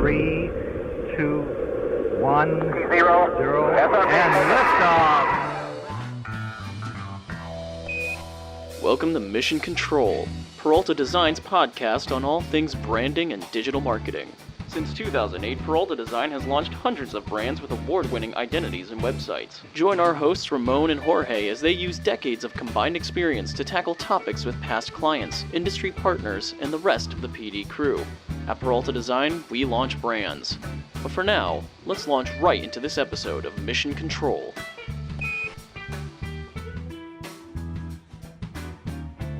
3, 2, 1, 0, and liftoff. Welcome to Mission Control, Peralta Design's podcast on all things branding and digital marketing. Since 2008, Peralta Design has launched hundreds of brands with award-winning identities and websites. Join our hosts Ramon and Jorge as they use decades of combined experience to tackle topics with past clients, industry partners, and the rest of the PD crew. At Peralta Design, we launch brands. But for now, let's launch right into this episode of Mission Control.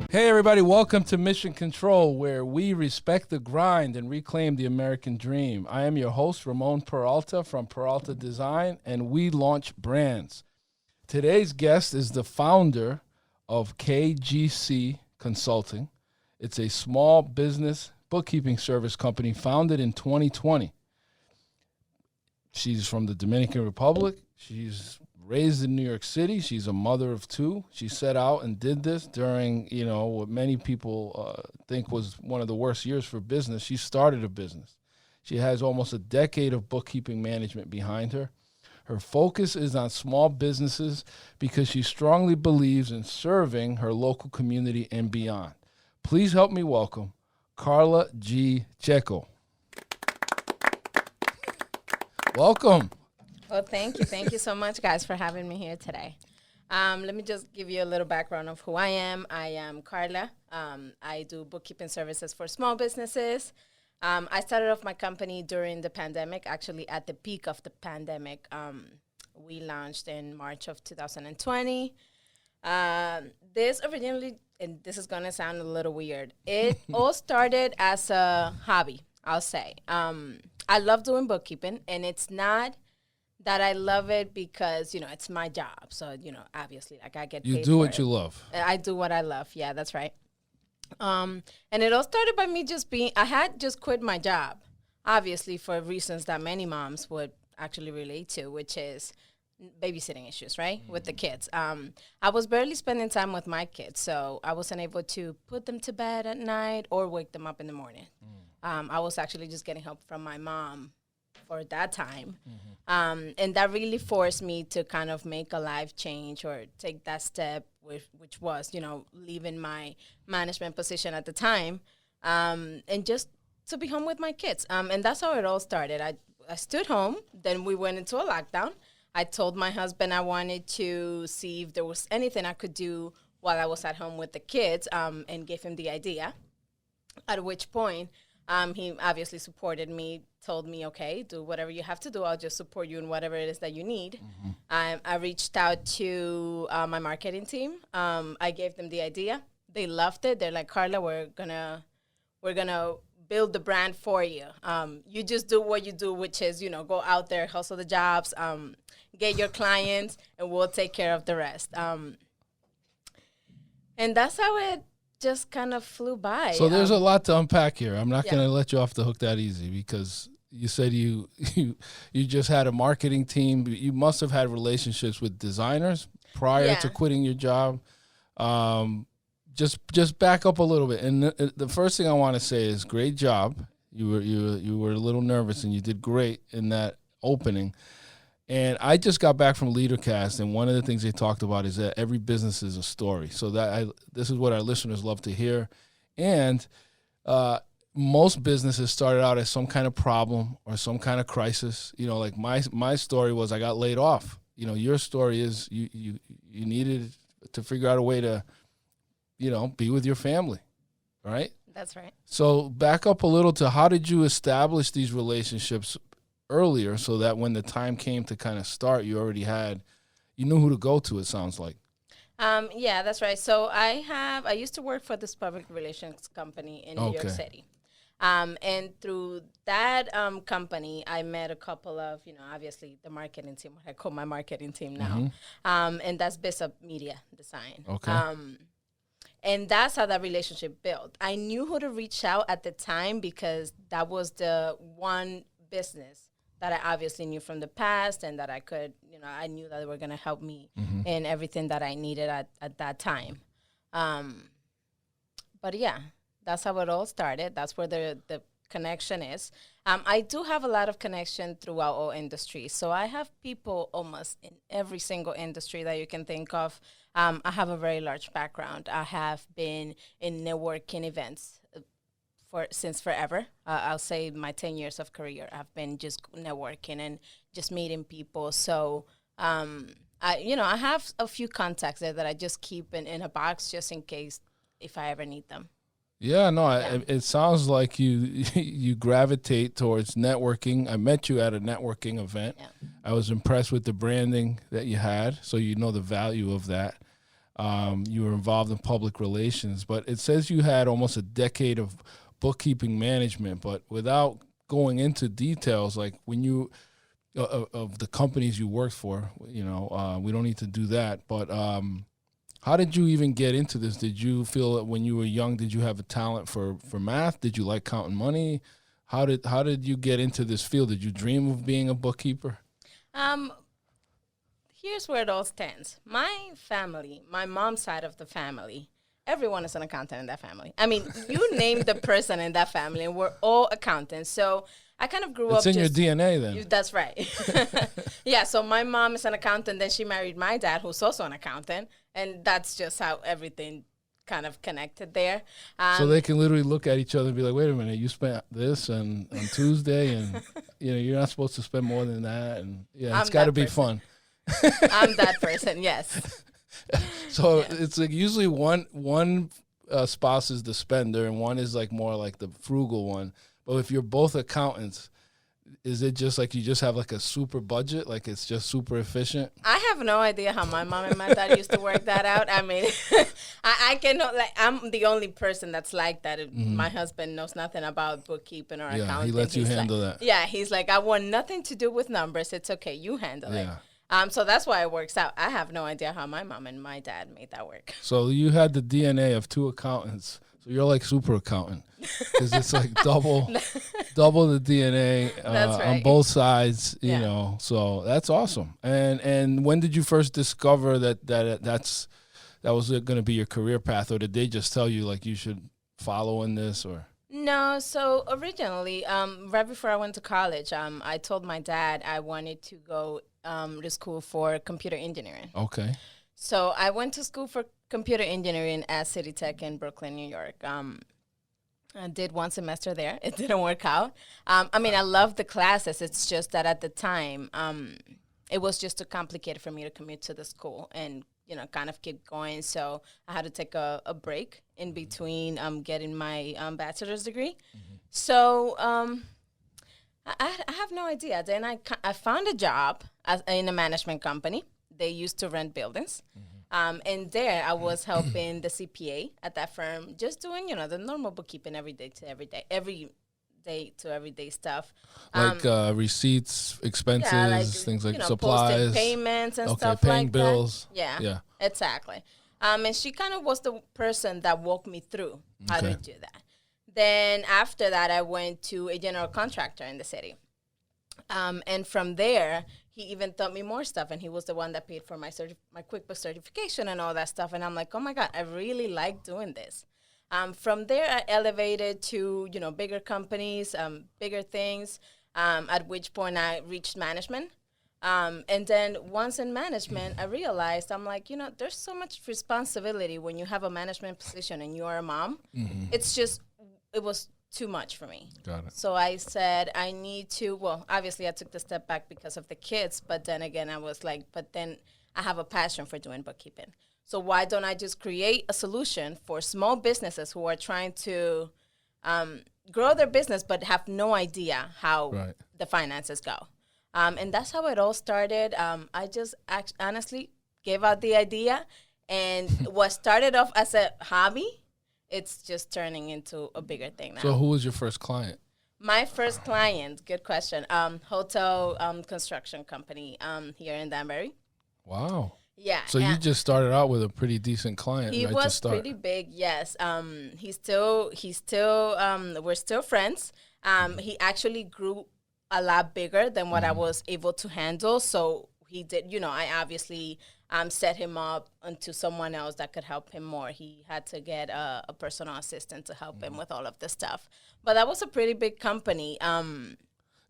Hey everybody, welcome to Mission Control, where we respect the grind and reclaim the American dream. I am your host, Ramon Peralta from Peralta Design, and we launch brands. Today's guest is the founder of KGC Consulting. It's a small business bookkeeping service company founded in 2020. She's from the Dominican Republic. She's raised in New York City. She's a mother of two. She set out and did this during, what many people think was one of the worst years for business. She started a business. She has almost a decade of bookkeeping management behind her. Her focus is on small businesses because she strongly believes in serving her local community and beyond. Please help me welcome Karla G. Checo. Welcome. Well, thank you. Thank you so much, guys, for having me here today. Let me just give you a little background of who I am. I am Karla. I do bookkeeping services for small businesses. I started off my company during the pandemic, actually at the peak of the pandemic. We launched in March of 2020. This originally, and this is going to sound a little weird, it all started as a hobby, I'll say. I love doing bookkeeping, and it's not that I love it because, it's my job. So, obviously, I get paid You do what you love. I do what I love. Yeah, that's right. And it all started by me I had just quit my job, obviously, for reasons that many moms would actually relate to, which is babysitting issues, right, with the kids. I was barely spending time with my kids, so I wasn't able to put them to bed at night or wake them up in the morning. I was actually just getting help from my mom for that time. And that really forced me to kind of make a life change or take that step, which was, leaving my management position at the time and just to be home with my kids. And that's how it all started. I stood home. Then we went into a lockdown. I told my husband I wanted to see if there was anything I could do while I was at home with the kids, and gave him the idea, at which point he obviously supported me, told me, okay, do whatever you have to do. I'll just support you in whatever it is that you need. I reached out to my marketing team. I gave them the idea. They loved it. They're like, Karla, we're gonna build the brand for you. You just do what you do, which is, go out there, hustle the jobs, get your clients, and we'll take care of the rest. And that's how it just kind of flew by. So there's a lot to unpack here. I'm not going to let you off the hook that easy because you said you just had a marketing team. You must have had relationships with designers prior to quitting your job. Just back up a little bit. And the first thing I want to say is great job. You were a little nervous and you did great in that opening. And I just got back from LeaderCast, and one of the things they talked about is that every business is a story. So this is what our listeners love to hear. And most businesses started out as some kind of problem or some kind of crisis. Like my story was I got laid off. Your story is you needed to figure out a way to, be with your family, right? That's right. So back up a little to how did you establish these relationships earlier so that when the time came to kind of start, you knew who to go to, it sounds like. Yeah, that's right. So I used to work for this public relations company in New York City. And through that company, I met a couple of, obviously the marketing team, what I call my marketing team now. And that's Bishop Media Design. Okay. And that's how that relationship built. I knew who to reach out at the time because that was the one business that I obviously knew from the past and that I could, I knew that they were going to help me in everything that I needed at that time. But yeah, that's how it all started. That's where the connection is. I do have a lot of connection throughout all industries. So I have people almost in every single industry that you can think of. I have a very large background. I have been in networking events since forever. I'll say my 10 years of career, I've been just networking and just meeting people. So, I have a few contacts there that I just keep in a box just in case if I ever need them. Yeah, no, it sounds like you gravitate towards networking. I met you at a networking event. Yeah. I was impressed with the branding that you had, so you know the value of that. You were involved in public relations, but it says you had almost a decade of bookkeeping management, but without going into details, like when you of the companies you worked for, we don't need to do that, but how did you even get into this? Did you feel that when you were young, did you have a talent for math? Did you like counting money? How did you get into this field? Did you dream of being a bookkeeper? Here's where it all stands. My family, my mom's side of the family, everyone is an accountant in that family. I mean, you name the person in that family, and we're all accountants. So I kind of grew up. It's in your DNA then. That's right. Yeah, so my mom is an accountant. Then she married my dad, who's also an accountant. And that's just how everything kind of connected there. So they can literally look at each other and be like, wait a minute, you spent this on Tuesday, and you're not supposed to spend more than that. And it's got to be fun. I'm that person, yes. So it's like usually one spouse is the spender and one is like more like the frugal one. But if you're both accountants, is it just like you just have like a super budget, like it's just super efficient? I have no idea how my mom and my dad used to work that out. I mean, I cannot, I'm the only person that's like that. Mm-hmm. My husband knows nothing about bookkeeping or accounting. Yeah, he lets you handle that. Yeah, he's like, I want nothing to do with numbers. It's okay, you handle it. So that's why it works out. I have no idea how my mom and my dad made that work. So you had the DNA of two accountants. So you're like super accountant because it's like double the DNA right. On both sides, you know. So that's awesome. And when did you first discover that was going to be your career path, or did they just tell you like you should follow in this, or? No, so originally, right before I went to college, I told my dad I wanted to go to school for computer engineering. Okay. So I went to school for computer engineering at City Tech in Brooklyn, New York. I did one semester there. It didn't work out. I mean, I loved the classes. It's just that at the time, it was just too complicated for me to commute to the school and, kind of keep going. So I had to take a break in between getting my bachelor's degree. Mm-hmm. So I have no idea. Then I found a job in a management company. They used to rent buildings. Mm-hmm. And there I was helping the CPA at that firm, just doing, the normal bookkeeping every day to everyday stuff. Like receipts, expenses, things like supplies. Posting payments and stuff paying like bills. that. Yeah, exactly. And she kind of was the person that walked me through how to do that. Then after that, I went to a general contractor in the city. And from there, he even taught me more stuff, and he was the one that paid for my QuickBooks certification and all that stuff. And I'm like, oh my God, I really like doing this. From there, I elevated to, bigger companies, bigger things, at which point I reached management. And then once in management, I realized, I'm like, there's so much responsibility when you have a management position and you are a mom. Mm-hmm. It was too much for me. Got it. So I said, I need to, obviously I took the step back because of the kids, but then again, I was like, but then I have a passion for doing bookkeeping. So why don't I just create a solution for small businesses who are trying to grow their business but have no idea how the finances go? And that's how it all started. I just honestly gave out the idea, and what started off as a hobby, it's just turning into a bigger thing now. So who was your first client? My first client, good question, hotel construction company here in Danbury. Wow. Yeah. So you just started out with a pretty decent client. He was pretty big, yes. We're still friends. He actually grew a lot bigger than what I was able to handle. So he did, I obviously set him up onto someone else that could help him more. He had to get a personal assistant to help him with all of the stuff. But that was a pretty big company.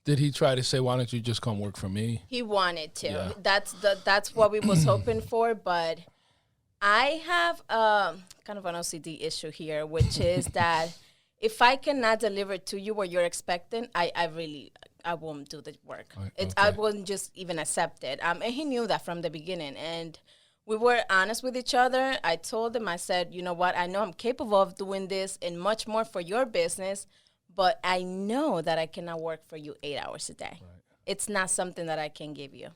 Did he try to say, why don't you just come work for me? He wanted to. Yeah. That's what we was hoping for. But I have kind of an OCD issue here, which is that if I cannot deliver to you what you're expecting, I won't do the work. I wouldn't just even accept it. And he knew that from the beginning. And we were honest with each other. I told him, I said, you know what? I know I'm capable of doing this and much more for your business, but I know that I cannot work for you 8 hours a day. Right. It's not something that I can give you.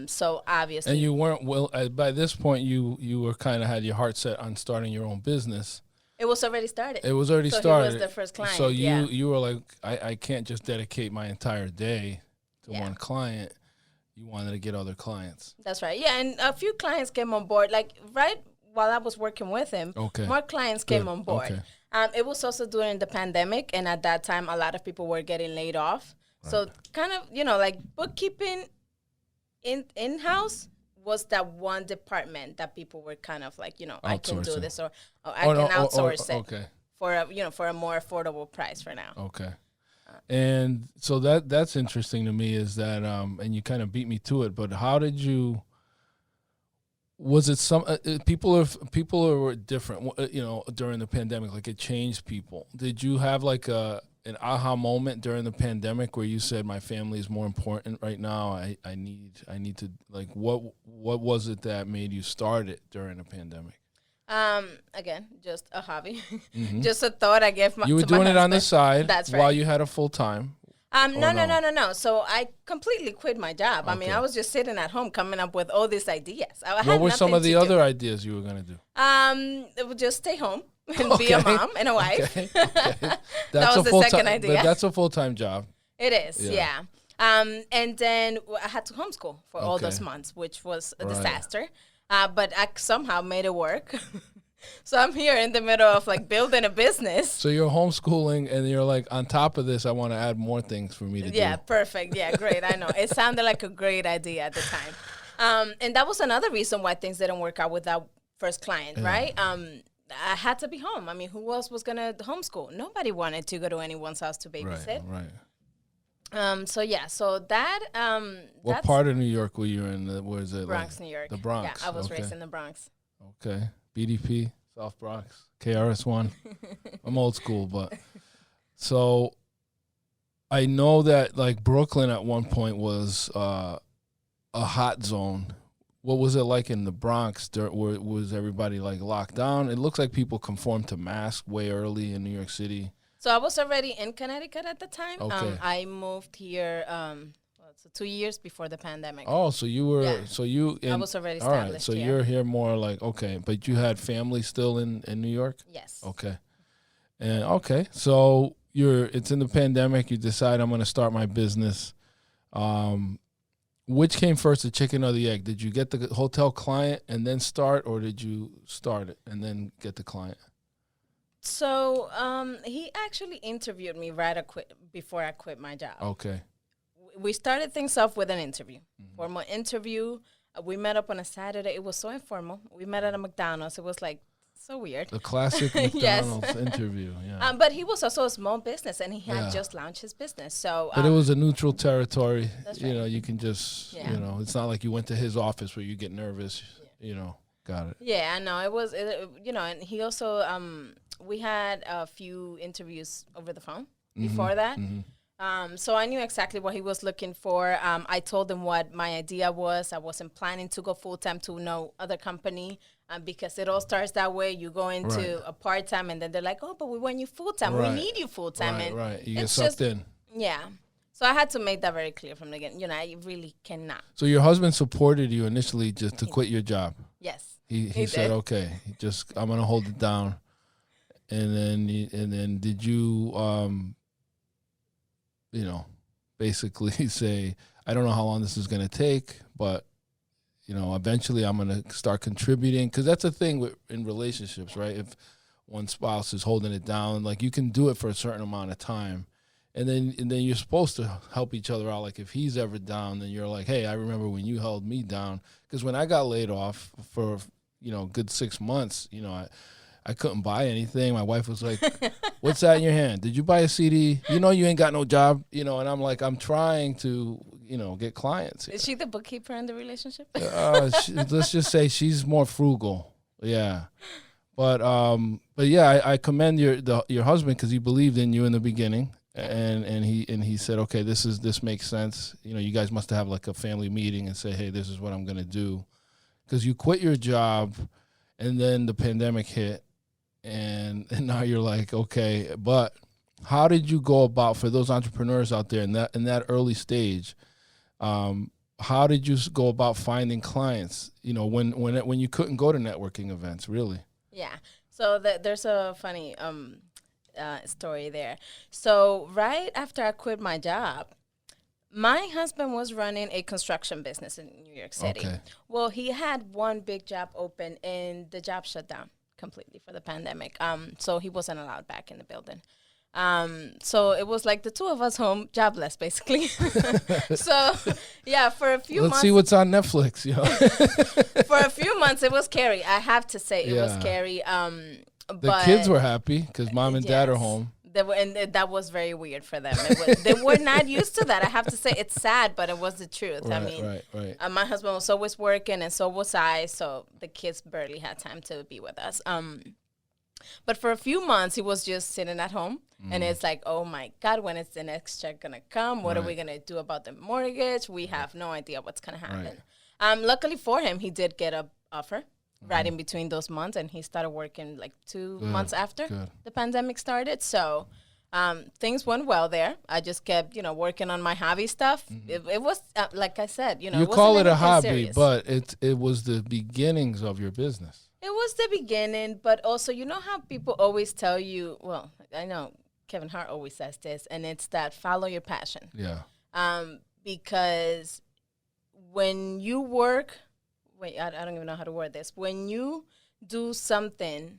So obviously. And you weren't, by this point, you were kind of had your heart set on starting your own business. It was already started. It was already so started. He was the first client. So you were like, I can't just dedicate my entire day to one client. You wanted to get other clients. That's right. Yeah, and a few clients came on board. Like right while I was working with him, more clients came on board. Okay. It was also during the pandemic, and at that time, a lot of people were getting laid off. Right. So kind of, like bookkeeping in-house was that one department that people were kind of like, I can do this or I can outsource it for a more affordable price for now. Okay. And so that's interesting to me is that, and you kind of beat me to it, but how did you, was it some, people were different, during the pandemic, like it changed people. Did you have like an aha moment during the pandemic where you said my family is more important right now? I need to, like, what was it that made you start it during the pandemic? Again, just a hobby, just a thought I gave my. You were doing it on the side. That's right. While you had a full time. No. So I completely quit my job. Okay. I mean, I was just sitting at home coming up with all these ideas. What were some of the other ideas you were going to do? It would just stay home and be a mom and a wife. Okay. That was the second idea. But that's a full-time job. It is, yeah. And then I had to homeschool for all those months, which was a disaster. But I somehow made it work. So I'm here in the middle of like building a business. So you're homeschooling and you're like, on top of this, I want to add more things for me to do. Yeah, perfect. Yeah, great. I know. It sounded like a great idea at the time. And that was another reason why things didn't work out with that first client, right? I had to be home. I mean, who else was going to homeschool? Nobody wanted to go to anyone's house to babysit. Right. So that. What part of New York were you in? Was it Bronx, New York. The Bronx. Yeah, I was raised in the Bronx. Okay. BDP, South Bronx, KRS-One. I'm old school, but so I know that like Brooklyn at one point was a hot zone. What was it like in the Bronx? Was everybody like locked down? It looks like people conformed to masks way early in New York City. So I was already in Connecticut at the time. Okay. I moved here 2 years before the pandemic. Oh, so you were, I established was already established so here. You're here more like, okay, but you had family still in New York? Yes. Okay. And so it's in the pandemic, you decide I'm going to start my business. Which came first, the chicken or the egg? Did you get the hotel client and then start, or did you start it and then get the client? So he actually interviewed me before I quit my job. Okay. We started things off with an interview. Formal interview. We met up on a Saturday. It was so informal. We met at a McDonald's. It was like so weird. The classic McDonald's interview. Yeah. But he was also a small business, and he had just launched his business. So, but it was a neutral territory. That's right. You can just, it's not like you went to his office where you get nervous. Got it. Yeah, I know. It was, and he also, we had a few interviews over the phone before that. So I knew exactly what he was looking for. I told him what my idea was. I wasn't planning to go full-time to no other company because it all starts that way. You go into a part-time, and then they're like, oh, but we want you full-time. Right. We need you full-time. Right. You get sucked in. Yeah. So I had to make that very clear from the beginning. I really cannot. So your husband supported you initially just to quit your job? Yes. He said, okay, I'm going to hold it down. And then did you... basically say, I don't know how long this is going to take, but, eventually I'm going to start contributing. Because that's a thing in relationships, right? If one spouse is holding it down, like you can do it for a certain amount of time. And then you're supposed to help each other out. Like if he's ever down, then you're like, hey, I remember when you held me down. Because when I got laid off for, good 6 months, I couldn't buy anything. My wife was like, what's that in your hand? Did you buy a CD? You ain't got no job. And I'm like, I'm trying to, get clients. Is she the bookkeeper in the relationship? Let's just say she's more frugal. Yeah. But yeah, I commend your husband because he believed in you in the beginning. And he said, okay, this makes sense. You guys must have like a family meeting and say, hey, this is what I'm going to do. Because you quit your job and then the pandemic hit and now you're like, okay, but how did you go about, for those entrepreneurs out there in that early stage, how did you go about finding clients, when you couldn't go to networking events, really? Yeah. So there's a funny story there. So right after I quit my job, my husband was running a construction business in New York City. Okay. Well, he had one big job open and the job shut down completely for the pandemic. So he wasn't allowed back in the building. So it was like the two of us home, jobless, basically. So, yeah, for a few months. Let's see what's on Netflix, For a few months, it was scary. I have to say it was scary. The kids were happy because mom and dad are home. And that was very weird for them. They were not used to that. I have to say it's sad, but it was the truth. Right. My husband was always working, and so was I. So the kids barely had time to be with us. But for a few months, he was just sitting at home, and it's like, oh my God, when is the next check gonna come? What are we gonna do about the mortgage? We have no idea what's gonna happen. Luckily for him, he did get an offer. Right in between those months, and he started working like 2 months after the pandemic started. So things went well there. I just kept, working on my hobby stuff. It was, like I said, you call it a hobby, serious. But it was the beginnings of your business. It was the beginning, but also, how people always tell you, well, I know Kevin Hart always says this, and it's that follow your passion. Yeah. Because when you work... Wait, I don't even know how to word this. When you do something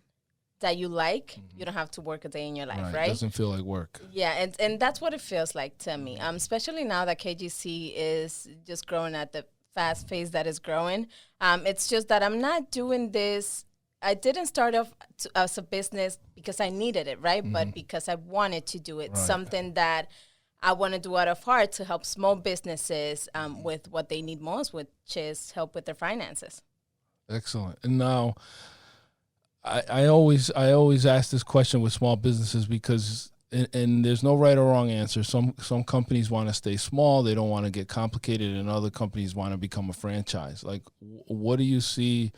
that you like, you don't have to work a day in your life, right? It doesn't feel like work. Yeah, and that's what it feels like to me, especially now that KGC is just growing at the fast pace that is growing. It's just that I'm not doing this. I didn't start off as a business because I needed it, right? But because I wanted to do it, something that I want to do out of heart to help small businesses with what they need most, which is help with their finances. Excellent. And now, I always ask this question with small businesses because, and there's no right or wrong answer. Some companies want to stay small; they don't want to get complicated, and other companies want to become a franchise. Like, what do you see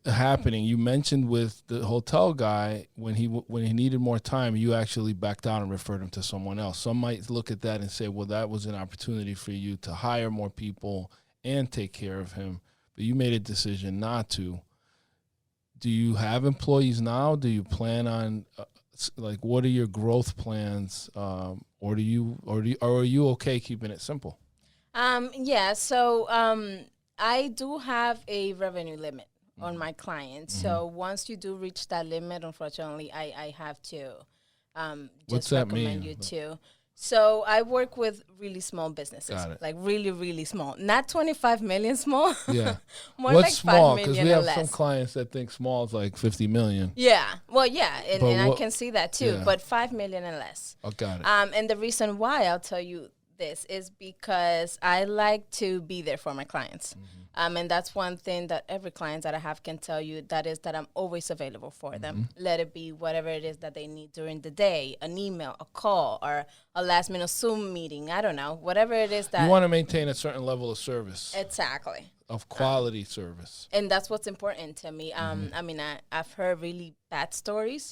happening? You mentioned with the hotel guy when he needed more time, you actually backed out and referred him to someone else. Some might look at that and say, well, that was an opportunity for you to hire more people and take care of him, but you made a decision not to. Do you have employees now? Do you plan on what are your growth plans, or are you okay keeping it simple? So I do have a revenue limit on my clients. So once you do reach that limit, unfortunately, I have to just recommend you to. So I work with really small businesses, like really, really small. Not 25 million small. Yeah. More What's like small? 5 million Because we have or less. some clients that think small is like 50 million. Yeah. Well, yeah, and I can see that too. Yeah. But 5 million and less. Oh, got it. And the reason why I'll tell you this is because I like to be there for my clients. And that's one thing that every client that I have can tell you, that is that I'm always available for them. Let it be whatever it is that they need during the day, an email, a call, or a last-minute Zoom meeting. I don't know, whatever it is that... You want to maintain a certain level of service. Exactly. Of quality service. And that's what's important to me. I mean, I've heard really bad stories,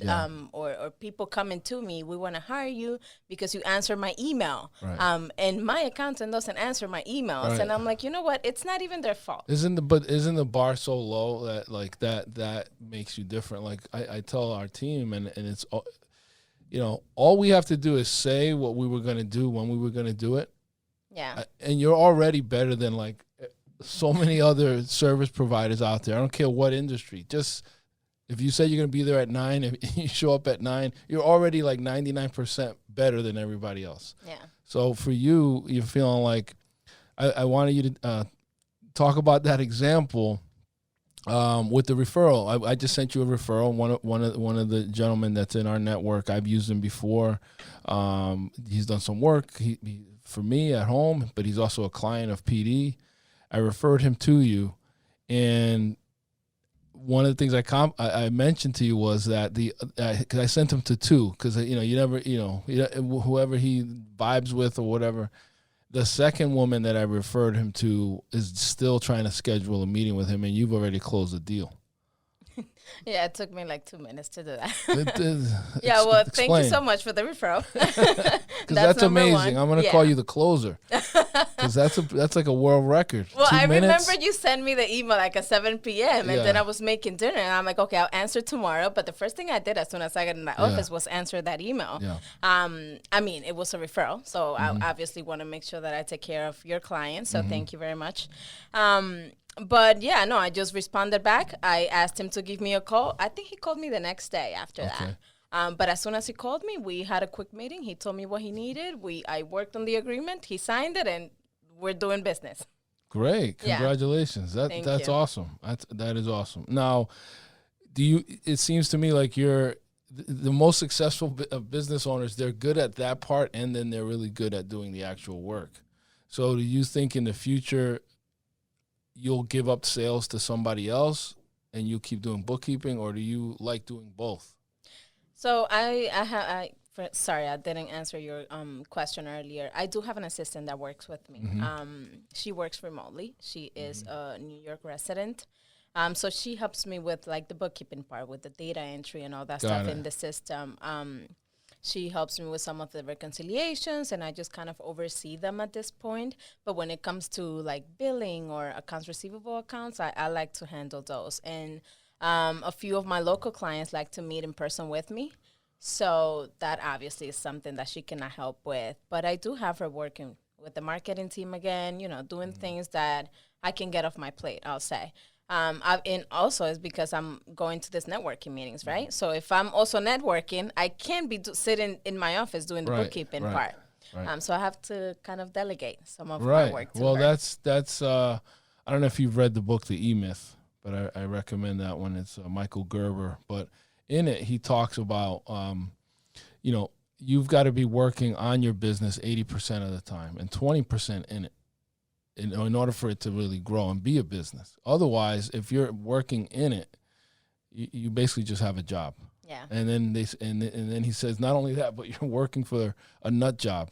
or people coming to me, we want to hire you because you answer my email. Right. And my accountant doesn't answer my emails. Right. And I'm like, you know what? It's not even their fault. Isn't the bar so low that like that makes you different? Like I tell our team, and it's, all we have to do is say what we were going to do when we were going to do it. Yeah. And you're already better than like so many other service providers out there. I don't care what industry. Just If you said you're going to be there at 9, if you show up at 9, you're already like 99% better than everybody else. Yeah. So for you, you're feeling like I wanted you to talk about that example with the referral. I just sent you a referral. One of the gentlemen that's in our network, I've used him before. He's done some work he for me at home, but he's also a client of PD. I referred him to you, and one of the things I mentioned to you was that because I sent him to 2 because you never whoever he vibes with or whatever. The second woman that I referred him to is still trying to schedule a meeting with him, and you've already closed the deal. Yeah, it took me like 2 minutes to do that. Yeah, well, thank you so much for the referral. Because that's amazing. 1. I'm going to call you the closer. Because that's like a world record. Well, 2 I minutes. remember you sent me the email like at 7 p.m. and then I was making dinner and I'm like, okay, I'll answer tomorrow. But the first thing I did as soon as I got in the office was answer that email. Yeah. I mean, it was a referral, so I obviously want to make sure that I take care of your clients. So thank you very much. But yeah, no, I just responded back. I asked him to give me a call. I think he called me the next day after that. But as soon as he called me, we had a quick meeting. He told me what he needed. I worked on the agreement. He signed it, and we're doing business. Great. Congratulations. That's awesome. That is awesome. Now, it seems to me like you're the most successful business owners. They're good at that part, and then they're really good at doing the actual work. So do you think in the future you'll give up sales to somebody else and you keep doing bookkeeping, or do you like doing both? So sorry, I didn't answer your question earlier. I do have an assistant that works with me. She works remotely. She is a New York resident. So she helps me with like the bookkeeping part, with the data entry and all that stuff in the system. She helps me with some of the reconciliations, and I just kind of oversee them at this point. But when it comes to like billing or accounts receivable accounts, I like to handle those. And a few of my local clients like to meet in person with me. So that obviously is something that she cannot help with. But I do have her working with the marketing team again, doing things that I can get off my plate, I'll say. And also is because I'm going to these networking meetings, right? So if I'm also networking, I can't be sitting in my office doing the bookkeeping part. Right. So I have to kind of delegate some of my work to her. That's I don't know if you've read the book, The E-Myth, but I recommend that one. It's Michael Gerber. But in it, he talks about, you've got to be working on your business 80% of the time and 20% in it. In order for it to really grow and be a business. Otherwise, if you're working in it, you basically just have a job. Yeah. And then then he says, not only that, but you're working for a nut job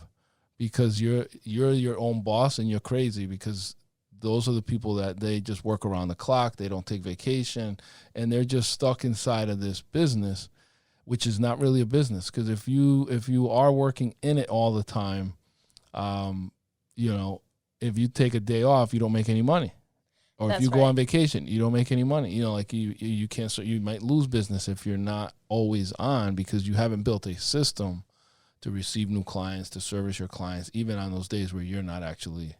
because you're your own boss and you're crazy because those are the people that they just work around the clock. They don't take vacation and they're just stuck inside of this business, which is not really a business. Because if you are working in it all the time, if you take a day off, you don't make any money. Or if you go on vacation, you don't make any money. You can't. So you might lose business if you're not always on because you haven't built a system to receive new clients, to service your clients, even on those days where you're not actually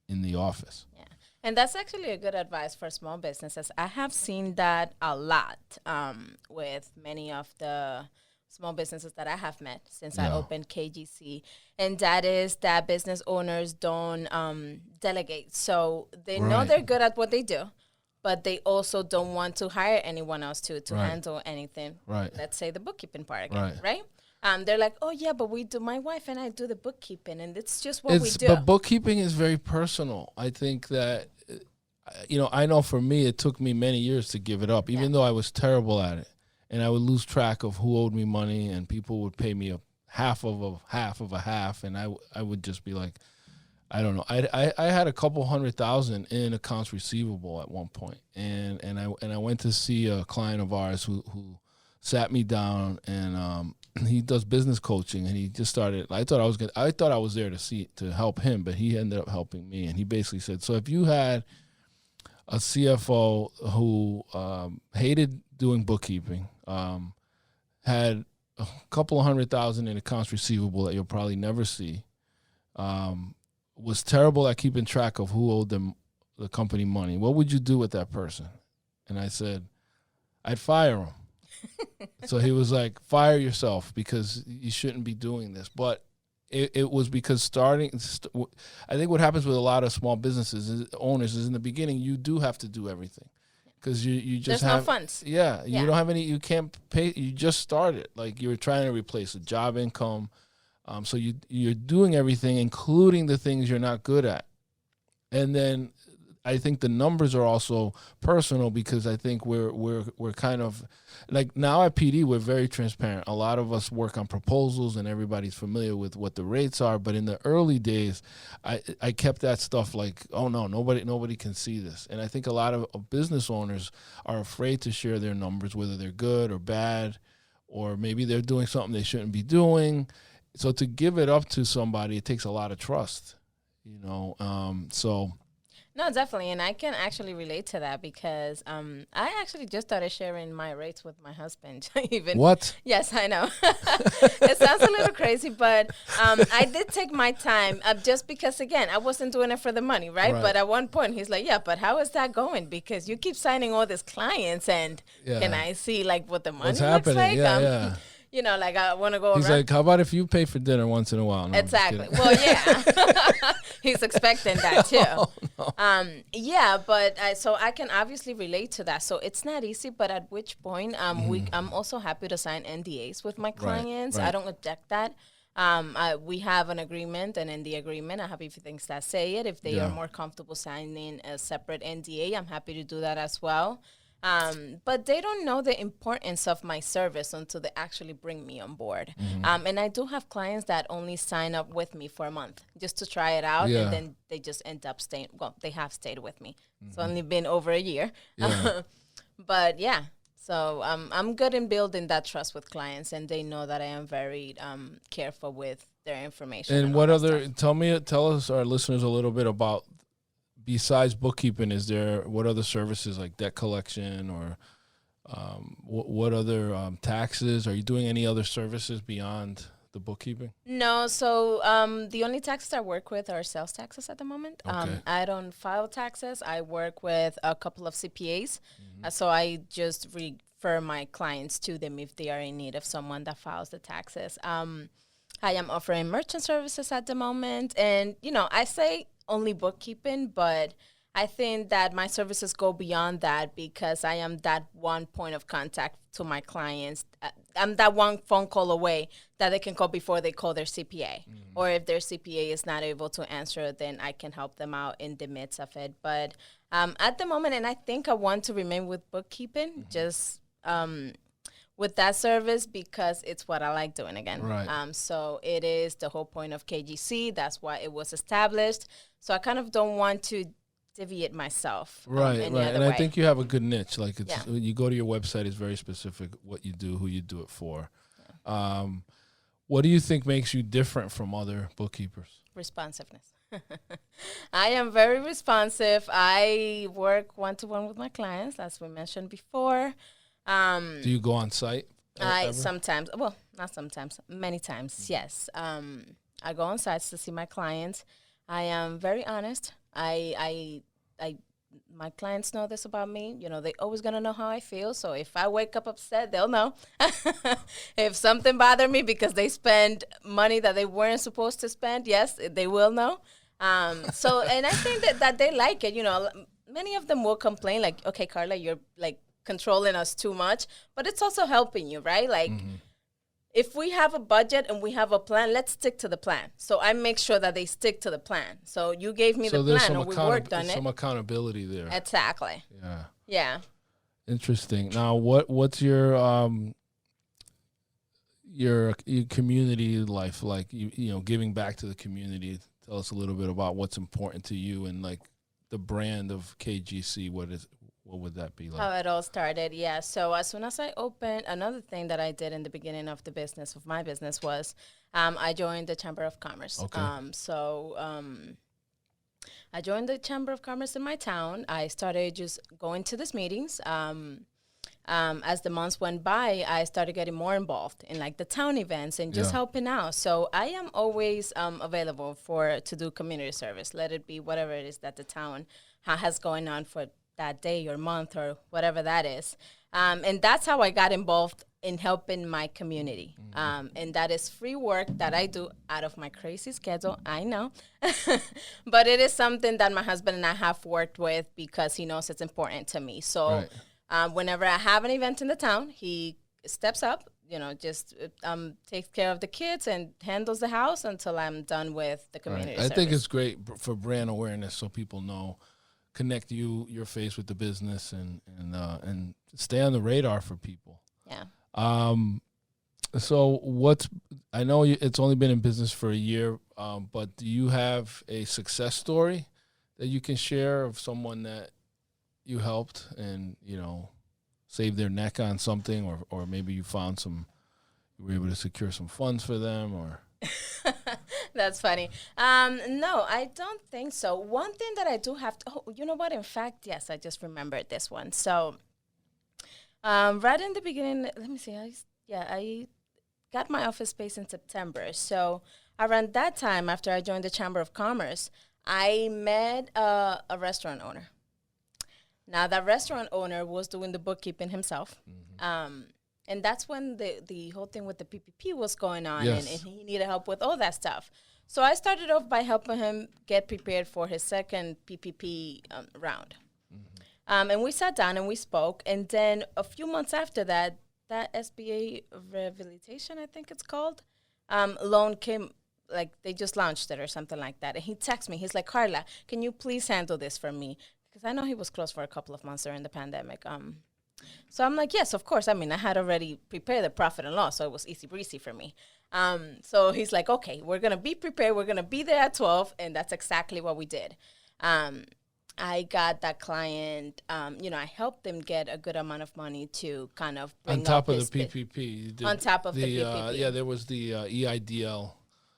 in the office. Yeah, and that's actually a good advice for small businesses. I have seen that a lot with many of the small businesses that I have met since I opened KGC, and that is that business owners don't delegate. So they know they're good at what they do, but they also don't want to hire anyone else to handle anything. Right. Let's say the bookkeeping part again, right? They're like, oh, yeah, but we do. My wife and I do the bookkeeping, and it's just what we do. But bookkeeping is very personal. I think that, I know for me, it took me many years to give it up, even though I was terrible at it. And I would lose track of who owed me money, and people would pay me a half of a half, and I would just be like, I don't know. I had a couple $100,000 in accounts receivable at one point, and I went to see a client of ours who sat me down, and he does business coaching, and he just started. I thought I was there to help him, but he ended up helping me, and he basically said, so if you had a CFO who hated doing bookkeeping, had a couple of $100,000 in accounts receivable that you'll probably never see, was terrible at keeping track of who owed them the company money, what would you do with that person? And I said, I'd fire him. So he was like, fire yourself because you shouldn't be doing this. But it was because I think what happens with a lot of small businesses owners is in the beginning, you do have to do everything. Because you just There's have no funds. Yeah, you don't have any. You can't pay. You just started. Like you're trying to replace a job income, so you're doing everything, including the things you're not good at. And then I think the numbers are also personal because I think we're kind of like now at PD we're very transparent. A lot of us work on proposals and everybody's familiar with what the rates are. But in the early days, I kept that stuff like, oh no, nobody can see this. And I think a lot of business owners are afraid to share their numbers, whether they're good or bad, or maybe they're doing something they shouldn't be doing. So to give it up to somebody, it takes a lot of trust, so. No, definitely. And I can actually relate to that because I actually just started sharing my rates with my husband. Even What? Yes, I know. It sounds a little crazy, but I did take my time just because, again, I wasn't doing it for the money, right? But at one point, he's like, yeah, but how is that going? Because you keep signing all these clients and can I see like what the money What's looks happening? like? Yeah. Like I want to go He's around. like, how about if you pay for dinner once in a while? No, Exactly. Well, yeah. He's expecting that too. Oh, no. Yeah, but so I can obviously relate to that. So it's not easy, but at which point I'm also happy to sign NDAs with my clients. right. I don't object that. We have an agreement, and in the agreement, I have a few things that say it. If they are more comfortable signing a separate NDA, I'm happy to do that as well. But they don't know the importance of my service until they actually bring me on board. And I do have clients that only sign up with me for a month just to try it out. And then they just end up staying. Well, they have stayed with me. It's only been over a year. Yeah. But yeah, so I'm good in building that trust with clients, and they know that I am very careful with their information. And what other, tell us, our listeners, a little bit about, besides bookkeeping, what other services like debt collection or what other taxes? Are you doing any other services beyond the bookkeeping? No, so the only taxes I work with are sales taxes at the moment. Okay. I don't file taxes. I work with a couple of CPAs, so I just refer my clients to them if they are in need of someone that files the taxes. I am offering merchant services at the moment, and I say only bookkeeping, but I think that my services go beyond that because I am that one point of contact to my clients. I'm that one phone call away that they can call before they call their CPA. Or if their CPA is not able to answer, then I can help them out in the midst of it. But at the moment, and I think I want to remain with bookkeeping, just with that service because it's what I like doing again. Right. So it is the whole point of KGC. That's why it was established. So I kind of don't want to deviate myself. Right. And I think you have a good niche. Like when you go to your website, it's very specific what you do, who you do it for. Yeah. What do you think makes you different from other bookkeepers? Responsiveness. I am very responsive. I work one-to-one with my clients, as we mentioned before. Do you go on site? Sometimes, well, not sometimes, many times, yes. I go on sites to see my clients. I am very honest. My clients know this about me. They always gonna know how I feel. So if I wake up upset, they'll know. If something bothered me because they spend money that they weren't supposed to spend, yes, they will know. So, and I think that they like it. Many of them will complain like, okay, Karla, you're like controlling us too much, but it's also helping you, right? Like, if we have a budget and we have a plan, let's stick to the plan. So I make sure that they stick to the plan. So you gave me the plan and we worked on it. Some accountability there. Exactly. Yeah. Yeah. Interesting. Now, what's your community life like? Giving back to the community. Tell us a little bit about what's important to you and like the brand of KGC. What would that be like? How it all started, yeah. So as soon as I opened, another thing that I did in the beginning of my business was I joined the Chamber of Commerce. Okay. I joined the Chamber of Commerce in my town. I started just going to these meetings. As the months went by, I started getting more involved in like the town events and just helping out. So I am always available to do community service, let it be whatever it is that the town has going on for that day or month or whatever that is. And that's how I got involved in helping my community. And that is free work that I do out of my crazy schedule, I know. But it is something that my husband and I have worked with because he knows it's important to me. So whenever I have an event in the town, he steps up, just takes care of the kids and handles the house until I'm done with the community service. I think it's great for brand awareness so people know, connect your face with the business and stay on the radar for people. Yeah. So I know it's only been in business for a year, but do you have a success story that you can share of someone that you helped and, save their neck on something, or maybe you were able to secure some funds for them, or? That's funny. No, I don't think so. One thing that I do have to, you know what? In fact, yes, I just remembered this one. So, right in the beginning, let me see. I got my office space in September. So around that time, after I joined the Chamber of Commerce, I met a restaurant owner. Now, that restaurant owner was doing the bookkeeping himself. And that's when the whole thing with the PPP was going on, and he needed help with all that stuff. So I started off by helping him get prepared for his second PPP round. And we sat down and we spoke. And then a few months after that SBA Rehabilitation, I think it's called, loan came, like they just launched it or something like that. And he texted me. He's like, Karla, can you please handle this for me? Because I know he was closed for a couple of months during the pandemic. So I'm like, yes, of course. I mean, I had already prepared the profit and loss, so it was easy breezy for me. So he's like, okay, we're going to be prepared. We're going to be there at 12. And that's exactly what we did. I got that client, I helped them get a good amount of money to kind of bring on top up of the PPP. On top of the PPP. There was the EIDL.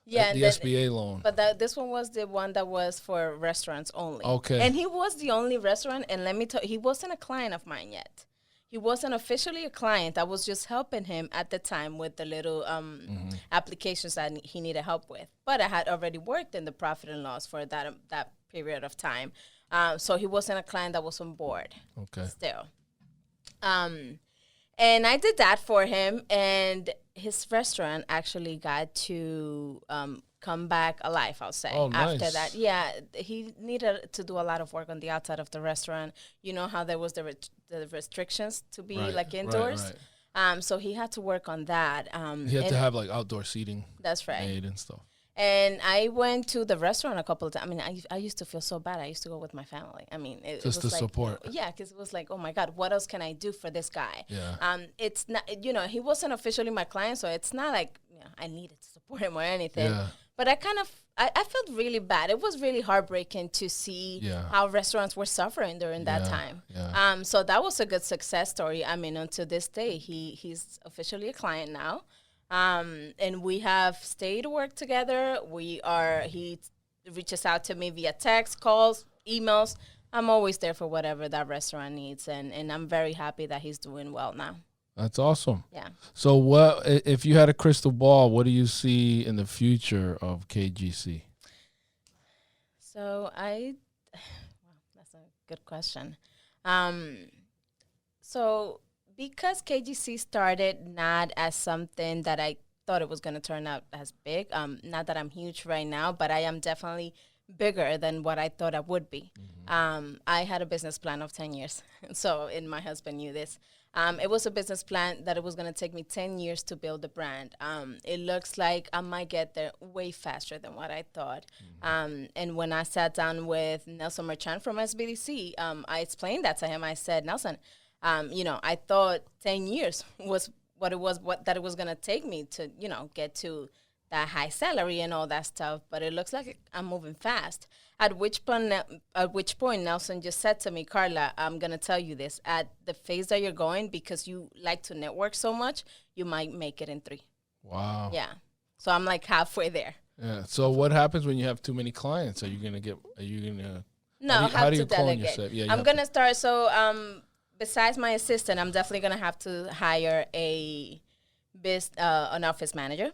Yeah, the SBA loan. But this one was the one that was for restaurants only. Okay. And he was the only restaurant, and let me tell you, he wasn't a client of mine yet. He wasn't officially a client. I was just helping him at the time with the little applications that he needed help with. But I had already worked in the profit and loss for that period of time. So he wasn't a client that was on board. Okay. Still. And I did that for him, and his restaurant actually got to come back alive, I'll say. Oh, nice. After that, yeah, he needed to do a lot of work on the outside of the restaurant. You know how there was the restrictions to be indoors? Right. So he had to work on that. He had to have outdoor seating. That's right. Made and stuff. And I went to the restaurant a couple of times. I mean, I used to feel so bad. I used to go with my family. I mean, it was to support. Yeah, because it was like, oh my God, what else can I do for this guy? Yeah. It's not, he wasn't officially my client, so it's not like I needed to support him or anything. Yeah. But I felt really bad. It was really heartbreaking to see how restaurants were suffering during that time. Yeah. So that was a good success story. I mean, until this day, he's officially a client now. And we have stayed to work together. He reaches out to me via text, calls, emails. I'm always there for whatever that restaurant needs. And I'm very happy that he's doing well now. That's awesome. Yeah. So what, if you had a crystal ball, what do you see in the future of KGC? So that's a good question. So because KGC started not as something that I thought it was going to turn out as big, not that I'm huge right now, but I am definitely bigger than what I thought I would be. I had a business plan of 10 years. And my husband knew this. It was a business plan that it was going to take me 10 years to build the brand. It looks like I might get there way faster than what I thought. And when I sat down with Nelson Merchant from SBDC, I explained that to him. I said, Nelson, I thought 10 years was what it was going to take me to, get to that high salary and all that stuff. But it looks like I'm moving fast. At which point Nelson just said to me, Karla, I'm going to tell you this. At the phase that you're going, because you like to network so much, you might make it in 3. Wow. Yeah. So I'm like halfway there. Yeah. So what happens when you have too many clients? Are you going to No, how do you delegate. clone yourself? Yeah, I'm going to start. So besides my assistant, I'm definitely going to have to hire an office manager.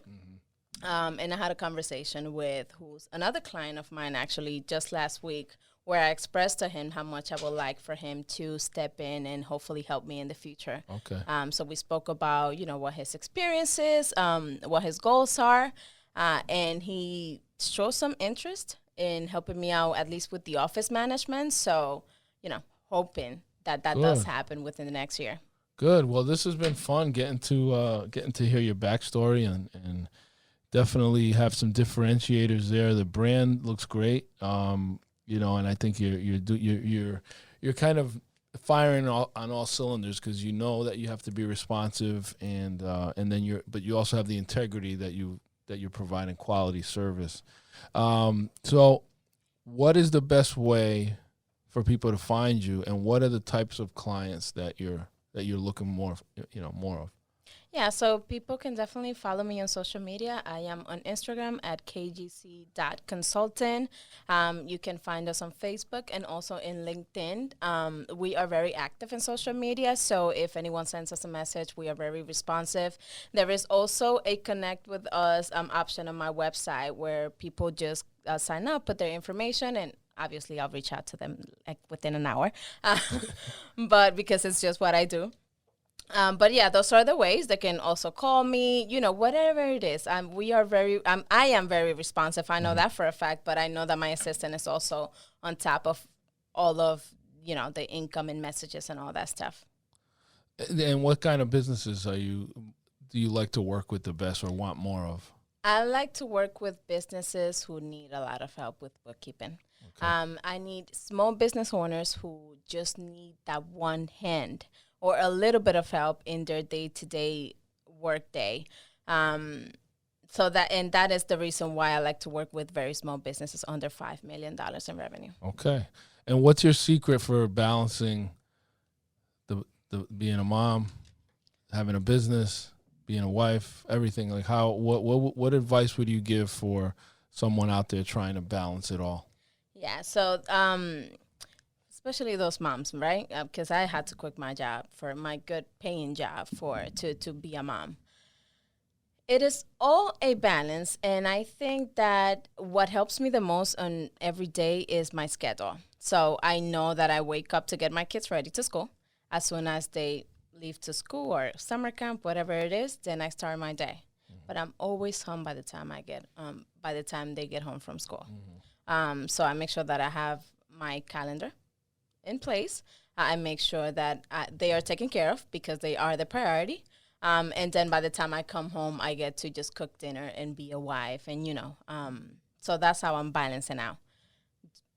And I had a conversation with who's another client of mine, actually, just last week, where I expressed to him how much I would like for him to step in and hopefully help me in the future. Okay. So we spoke about, what his experience is, what his goals are, and he showed some interest in helping me out, at least with the office management. So, hoping that does happen within the next year. Good. Well, this has been fun getting to hear your backstory and definitely have some differentiators there. The brand looks great. And I think you're kind of firing on all cylinders because you know that you have to be responsive and then but you also have the integrity that you're providing quality service. So what is the best way for people to find you, and what are the types of clients that you're looking more of? Yeah, so people can definitely follow me on social media. I am on Instagram at kgc.consulting. You can find us on Facebook and also in LinkedIn. We are very active in social media, so if anyone sends us a message, we are very responsive. There is also a connect with us option on my website where people just sign up, put their information, and obviously I'll reach out to them like within an hour, but because it's just what I do. But yeah, those are the ways. They can also call me, whatever it is. I am very responsive. I know that for a fact, but I know that my assistant is also on top of all of, the incoming messages and all that stuff. And what kind of businesses do you like to work with the best or want more of? I like to work with businesses who need a lot of help with bookkeeping. Okay. I need small business owners who just need that one hand or a little bit of help in their day-to-day work day. So that is the reason why I like to work with very small businesses under $5 million in revenue. Okay. And what's your secret for balancing the being a mom, having a business, being a wife, everything? Like what advice would you give for someone out there trying to balance it all? Yeah. So, especially those moms, right? Because I had to quit my job for my good paying job to be a mom. It is all a balance, and I think that what helps me the most on every day is my schedule. So I know that I wake up to get my kids ready to school. As soon as they leave to school or summer camp, whatever it is, then I start my day. Mm-hmm. But I'm always home by the time they get home from school. Mm-hmm. So I make sure that I have my calendar in place. I make sure that they are taken care of because they are the priority. And then by the time I come home, I get to just cook dinner and be a wife. And, so that's how I'm balancing out.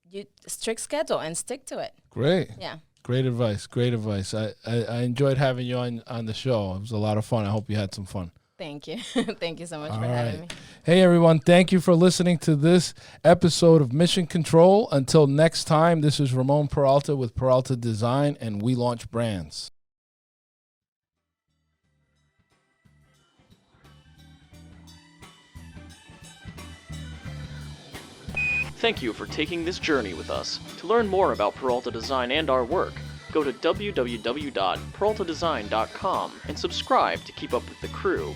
You strict schedule and stick to it. Great. Yeah. Great advice. Great advice. I enjoyed having you on the show. It was a lot of fun. I hope you had some fun. Thank you. Thank you so much for having me. Hey, everyone. Thank you for listening to this episode of Mission Control. Until next time, this is Ramon Peralta with Peralta Design, and we launch brands. Thank you for taking this journey with us. To learn more about Peralta Design and our work, go to www.peraltadesign.com and subscribe to keep up with the crew.